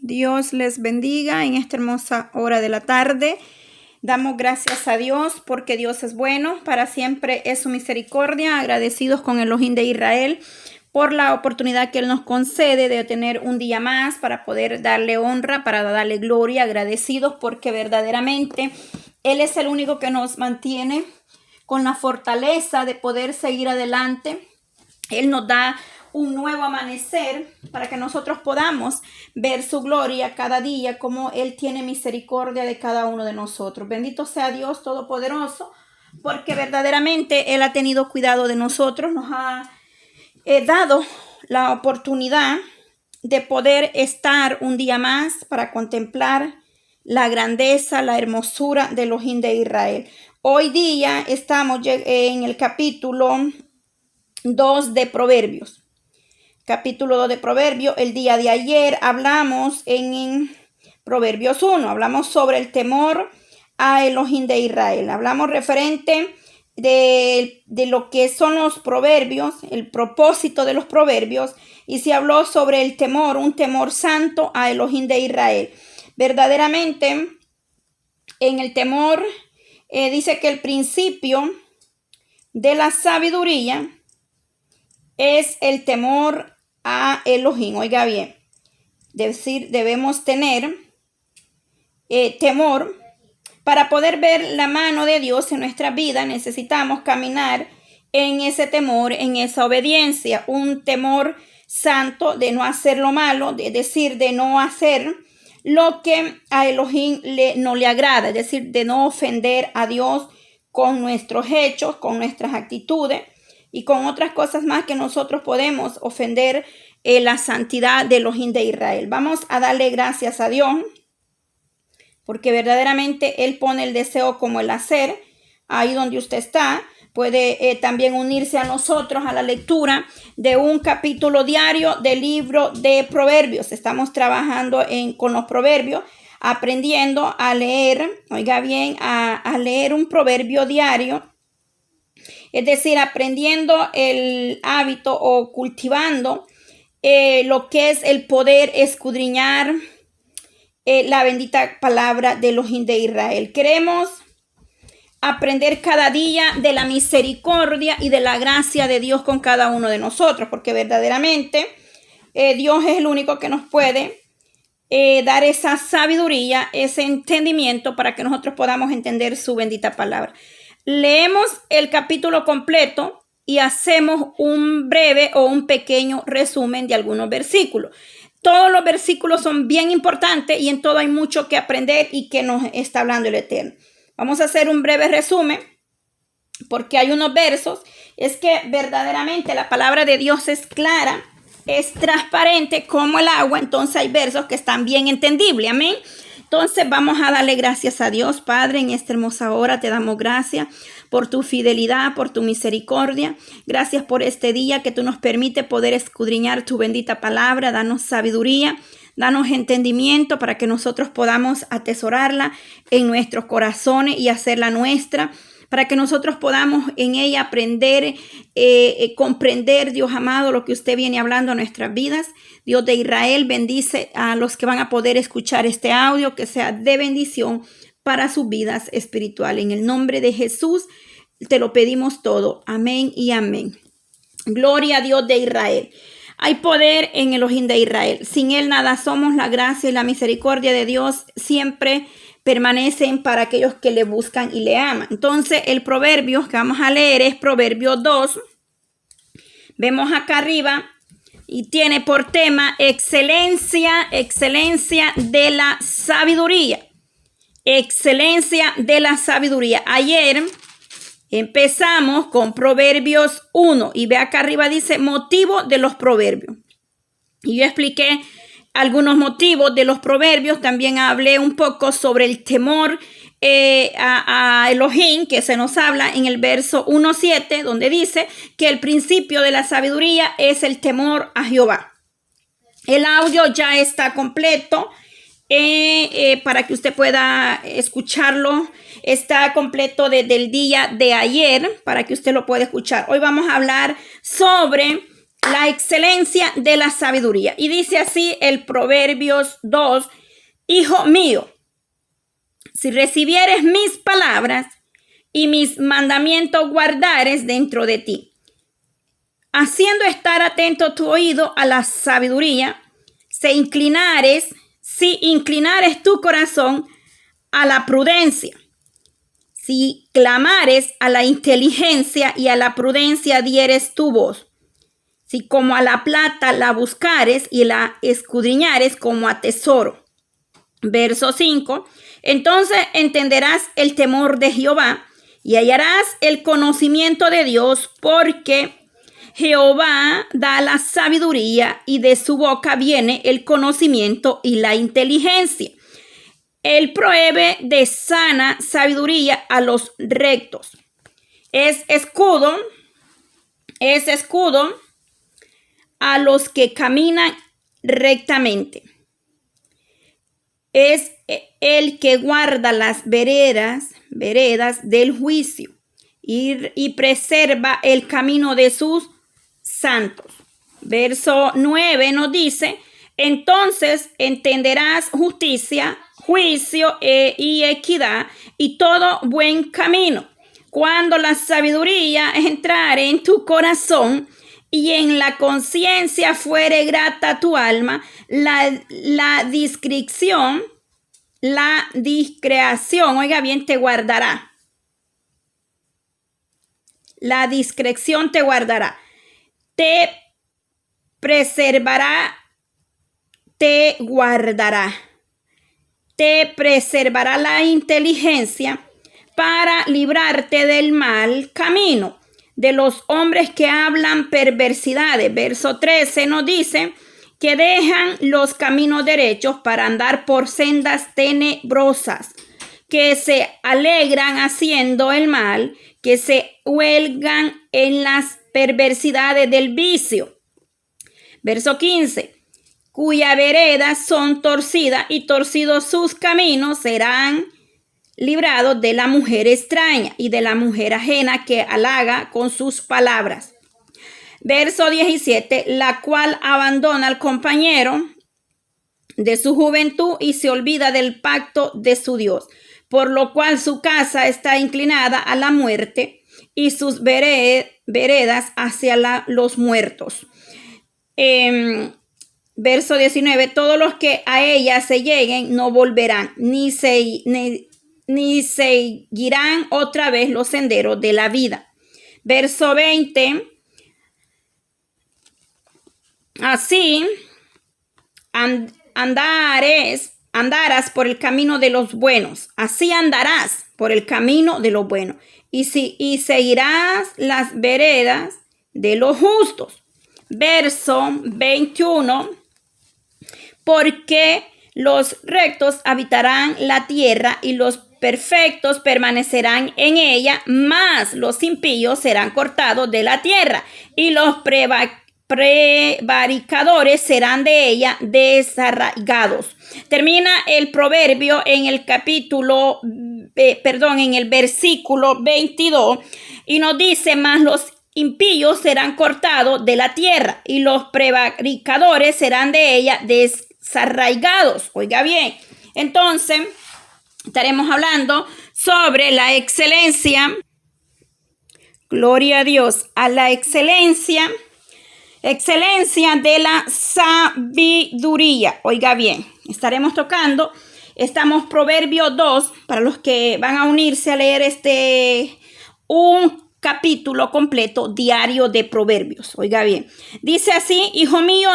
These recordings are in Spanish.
Dios les bendiga en esta hermosa hora de la tarde. Damos gracias a Dios porque Dios es bueno, para siempre es su misericordia. Agradecidos con Elohim de Israel por la oportunidad que Él nos concede de tener un día más para poder darle honra, para darle gloria. Agradecidos porque verdaderamente Él es el único que nos mantiene con la fortaleza de poder seguir adelante. Él nos da un nuevo amanecer para que nosotros podamos ver su gloria cada día, como Él tiene misericordia de cada uno de nosotros. Bendito sea Dios Todopoderoso, porque verdaderamente Él ha tenido cuidado de nosotros, nos ha dado la oportunidad de poder estar un día más para contemplar la grandeza, la hermosura de Elohim de Israel. Hoy día estamos en el capítulo 2 de Proverbios. Capítulo 2 de Proverbios. El día de ayer hablamos en Proverbios 1. Hablamos sobre el temor a Elohim de Israel. Hablamos referente de lo que son los proverbios, el propósito de los proverbios. Y se habló sobre el temor, un temor santo a Elohim de Israel. Verdaderamente, en el temor, dice que el principio de la sabiduría es el temor a Elohim. Oiga bien, debemos tener temor. Para poder ver la mano de Dios en nuestra vida, necesitamos caminar en ese temor, en esa obediencia. Un temor santo de no hacer lo malo, de no hacer lo que a Elohim no le agrada, es decir, de no ofender a Dios con nuestros hechos, con nuestras actitudes y con otras cosas más que nosotros podemos ofender la santidad de Elohim de Israel. Vamos a darle gracias a Dios, porque verdaderamente Él pone el deseo como el hacer. Ahí donde usted está, puede también unirse a nosotros a la lectura de un capítulo diario del libro de Proverbios. Estamos trabajando con los proverbios, aprendiendo a leer, oiga bien, a leer un proverbio diario. Es decir, aprendiendo el hábito o cultivando lo que es el poder escudriñar la bendita palabra de Elohim de Israel. Queremos aprender cada día de la misericordia y de la gracia de Dios con cada uno de nosotros, porque verdaderamente Dios es el único que nos puede dar esa sabiduría, ese entendimiento para que nosotros podamos entender su bendita palabra. Leemos el capítulo completo y hacemos un breve o un pequeño resumen de algunos versículos. Todos los versículos son bien importantes y en todo hay mucho que aprender y que nos está hablando el Eterno. Vamos a hacer un breve resumen porque hay unos versos. Es que verdaderamente la palabra de Dios es clara, es transparente como el agua. Entonces hay versos que están bien entendibles. Amén. Entonces vamos a darle gracias a Dios, Padre, en esta hermosa hora. Te damos gracias por tu fidelidad, por tu misericordia. Gracias por este día que tú nos permites poder escudriñar tu bendita palabra. Danos sabiduría, danos entendimiento para que nosotros podamos atesorarla en nuestros corazones y hacerla nuestra, para que nosotros podamos en ella aprender, comprender, Dios amado, lo que usted viene hablando a nuestras vidas. Dios de Israel, bendice a los que van a poder escuchar este audio, que sea de bendición para sus vidas espirituales. En el nombre de Jesús te lo pedimos todo. Amén y amén. Gloria a Dios de Israel. Hay poder en Elohim de Israel. Sin Él nada somos. La gracia y la misericordia de Dios siempre permanecen para aquellos que le buscan y le aman. Entonces el proverbio que vamos a leer es Proverbio 2. Vemos acá arriba y tiene por tema excelencia de la sabiduría. Excelencia de la sabiduría. Ayer empezamos con Proverbios 1 y ve acá arriba dice motivo de los proverbios. Y yo expliqué algunos motivos de los proverbios. También hablé un poco sobre el temor a Elohim, que se nos habla en el verso 1:7, donde dice que el principio de la sabiduría es el temor a Jehová. El audio ya está completo para que usted pueda escucharlo. Está completo desde el día de ayer para que usted lo pueda escuchar. Hoy vamos a hablar sobre la excelencia de la sabiduría. Y dice así el Proverbios 2, hijo mío, si recibieres mis palabras y mis mandamientos guardares dentro de ti, haciendo estar atento tu oído a la sabiduría, si inclinares tu corazón a la prudencia, si clamares a la inteligencia y a la prudencia dieres tu voz, si como a la plata la buscares y la escudriñares como a tesoro. Verso 5. Entonces entenderás el temor de Jehová y hallarás el conocimiento de Dios, porque Jehová da la sabiduría y de su boca viene el conocimiento y la inteligencia. Él provee de sana sabiduría a los rectos. Es escudo a los que caminan rectamente. Es el que guarda las veredas del juicio y preserva el camino de sus santos. Verso 9 nos dice, entonces entenderás justicia, juicio y equidad y todo buen camino. Cuando la sabiduría entrare en tu corazón y en la conciencia fuere grata tu alma, la discreción, oiga bien, te guardará. La discreción te guardará. Te preservará, te guardará. Te preservará la inteligencia para librarte del mal camino, de los hombres que hablan perversidades. Verso 13 nos dice que dejan los caminos derechos para andar por sendas tenebrosas, que se alegran haciendo el mal, que se huelgan en las perversidades del vicio. Verso 15. Cuya veredas son torcidas y torcidos sus caminos, serán librados de la mujer extraña y de la mujer ajena que halaga con sus palabras. Verso 17, la cual abandona al compañero de su juventud y se olvida del pacto de su Dios, por lo cual su casa está inclinada a la muerte y sus veredas hacia los muertos. Verso 19, todos los que a ella se lleguen no volverán, ni seguirán otra vez los senderos de la vida. Verso 20, así andarás por el camino de los buenos, así andarás por el camino de los buenos, y seguirás las veredas de los justos. Verso 21, porque los rectos habitarán la tierra y los perfectos permanecerán en ella, mas los impíos serán cortados de la tierra y los prevaricadores serán de ella desarraigados. Termina el proverbio en el en el versículo 22 y nos dice, mas los impíos serán cortados de la tierra y los prevaricadores serán de ella desarraigados. Oiga bien, entonces estaremos hablando sobre la excelencia. Gloria a Dios, a la excelencia de la sabiduría. Oiga bien, estaremos tocando, estamos Proverbio 2, para los que van a unirse a leer un capítulo completo diario de Proverbios. Oiga bien, dice así, hijo mío,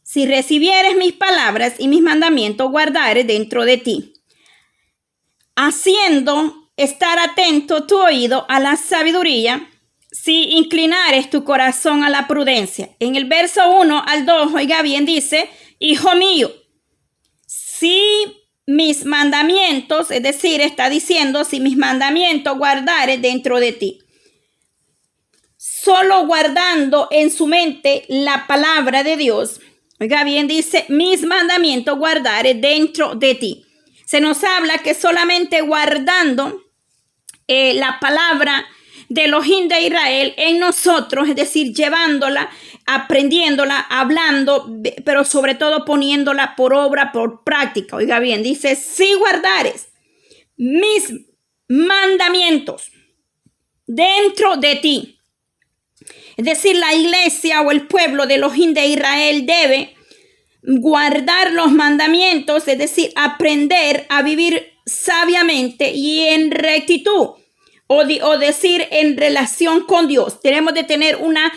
si recibieres mis palabras y mis mandamientos guardares dentro de ti, haciendo estar atento tu oído a la sabiduría, si inclinares tu corazón a la prudencia. En el verso 1 al 2, oiga bien, dice, hijo mío, si mis mandamientos, es decir, está diciendo, si mis mandamientos guardares dentro de ti. Solo guardando en su mente la palabra de Dios. Oiga bien, dice, mis mandamientos guardaré dentro de ti. Se nos habla que solamente guardando la palabra de Elohim de Israel en nosotros, es decir, llevándola, aprendiéndola, hablando, pero sobre todo poniéndola por obra, por práctica. Oiga bien, dice, si guardares mis mandamientos dentro de ti. Es decir, la iglesia o el pueblo de Elohim de Israel debe guardar los mandamientos, es decir, aprender a vivir sabiamente y en rectitud, o decir en relación con Dios. Tenemos de tener una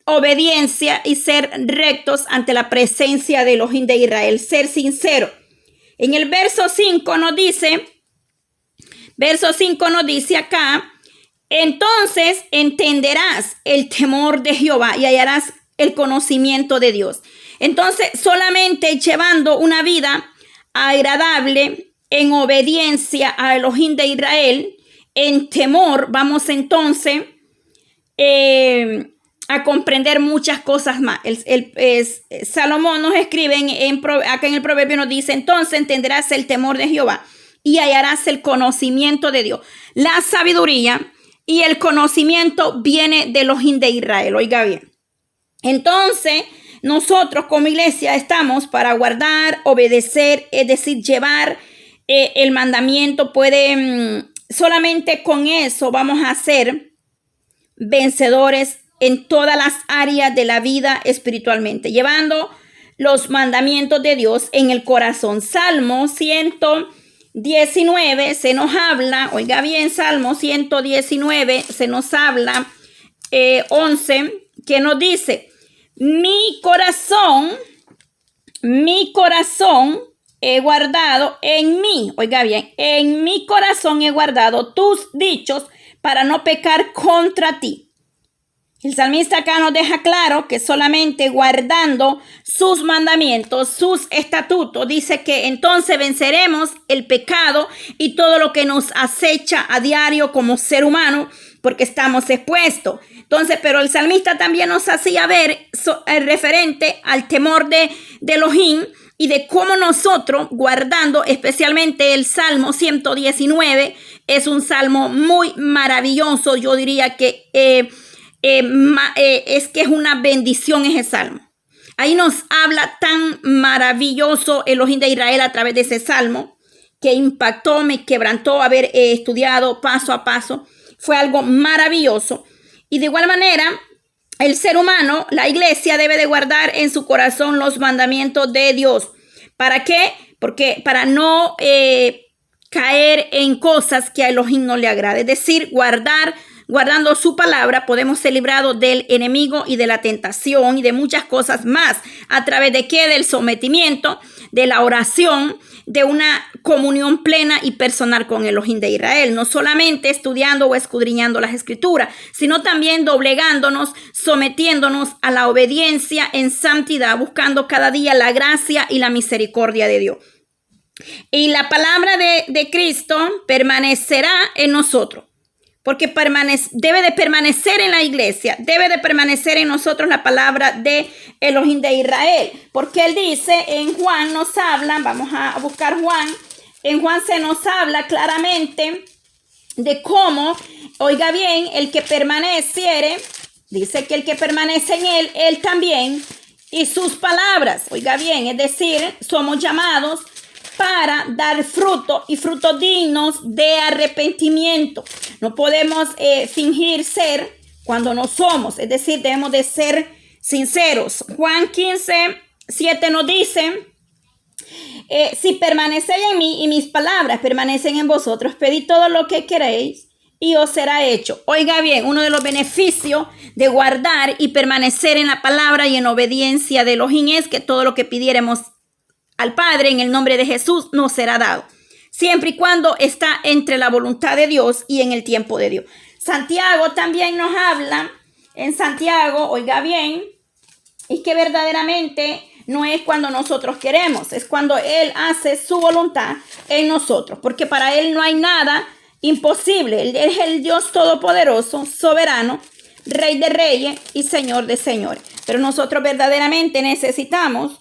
obediencia y ser rectos ante la presencia de Elohim de Israel, ser sincero. En el verso 5 nos dice acá, entonces entenderás el temor de Jehová y hallarás el conocimiento de Dios. Entonces, solamente llevando una vida agradable en obediencia a Elohim de Israel, en temor, vamos entonces a comprender muchas cosas más. Salomón nos escribe acá en el proverbio, nos dice, entonces entenderás el temor de Jehová y hallarás el conocimiento de Dios. La sabiduría y el conocimiento viene de Elohim de Israel. Oiga bien. Entonces, nosotros como iglesia estamos para guardar, obedecer, es decir, llevar el mandamiento. Solamente con eso vamos a ser vencedores en todas las áreas de la vida espiritualmente, llevando los mandamientos de Dios en el corazón. Salmo 119 se nos habla, oiga bien, Salmo 119 se nos habla, 11, que nos dice, mi corazón he guardado en mí, oiga bien, en mi corazón he guardado tus dichos para no pecar contra ti. El salmista acá nos deja claro que solamente guardando sus mandamientos, sus estatutos, dice que entonces venceremos el pecado y todo lo que nos acecha a diario como ser humano, porque estamos expuestos. Entonces, pero el salmista también nos hacía ver referente al temor de Elohim y de cómo nosotros, guardando especialmente el Salmo 119, es un salmo muy maravilloso. Yo diría que es que es una bendición ese salmo. Ahí nos habla tan maravilloso Elohim de Israel a través de ese salmo que impactó, me quebrantó haber estudiado paso a paso. Fue algo maravilloso. Y de igual manera, el ser humano, la iglesia, debe de guardar en su corazón los mandamientos de Dios. ¿Para qué? Porque para no caer en cosas que a Elohim no le agrade. Es decir, guardando su palabra, podemos ser librados del enemigo y de la tentación y de muchas cosas más. ¿A través de qué? Del sometimiento, de la oración, de una comunión plena y personal con Elohim de Israel. No solamente estudiando o escudriñando las escrituras, sino también doblegándonos, sometiéndonos a la obediencia en santidad, buscando cada día la gracia y la misericordia de Dios. Y la palabra de Cristo permanecerá en nosotros. Porque debe de permanecer en la iglesia, debe de permanecer en nosotros la palabra de Elohim de Israel. Porque él dice, en Juan nos habla, vamos a buscar Juan, en Juan se nos habla claramente de cómo, oiga bien, el que permaneciere, dice que el que permanece en él, él también, y sus palabras, oiga bien, es decir, somos llamados para dar fruto y frutos dignos de arrepentimiento. No podemos fingir ser cuando no somos, es decir, debemos de ser sinceros. Juan 15:7 nos dice, si permanecéis en mí y mis palabras permanecen en vosotros, pedid todo lo que queréis y os será hecho. Oiga bien, uno de los beneficios de guardar y permanecer en la palabra y en obediencia de Elohim es que todo lo que pidiéremos al Padre en el nombre de Jesús nos será dado, siempre y cuando está entre la voluntad de Dios y en el tiempo de Dios. Santiago también nos habla, en Santiago, oiga bien, es que verdaderamente no es cuando nosotros queremos, es cuando Él hace su voluntad en nosotros, porque para Él no hay nada imposible. Él es el Dios todopoderoso, soberano, Rey de reyes y Señor de señores. Pero nosotros verdaderamente necesitamos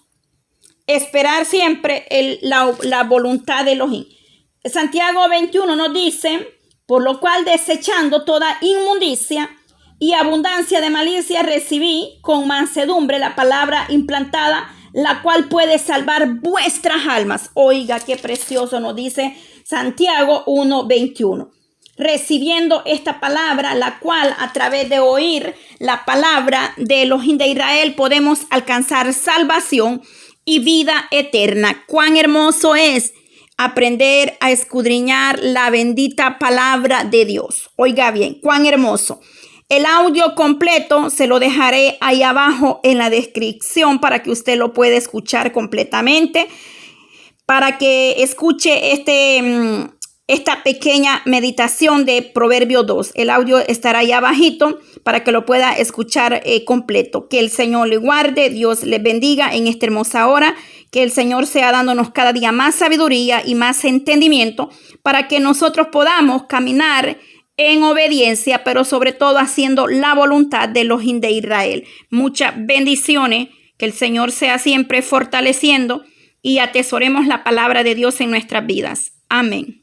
esperar siempre la voluntad de Elohim. Santiago 21 nos dice, Por lo cual, desechando toda inmundicia y abundancia de malicia, recibí con mansedumbre la palabra implantada, la cual puede salvar vuestras almas. Oiga, qué precioso nos dice Santiago 1:21. Recibiendo esta palabra, la cual a través de oír la palabra de los de Israel podemos alcanzar salvación y vida eterna. Cuán hermoso es aprender a escudriñar la bendita palabra de Dios. Oiga bien, cuán hermoso. El audio completo se lo dejaré ahí abajo en la descripción para que usted lo pueda escuchar completamente, para que escuche esta pequeña meditación de Proverbio 2. El audio estará ahí abajito para que lo pueda escuchar completo. Que el Señor le guarde, Dios le bendiga en esta hermosa hora. Que el Señor sea dándonos cada día más sabiduría y más entendimiento para que nosotros podamos caminar en obediencia, pero sobre todo haciendo la voluntad de los de Israel. Muchas bendiciones. Que el Señor sea siempre fortaleciendo y atesoremos la palabra de Dios en nuestras vidas. Amén.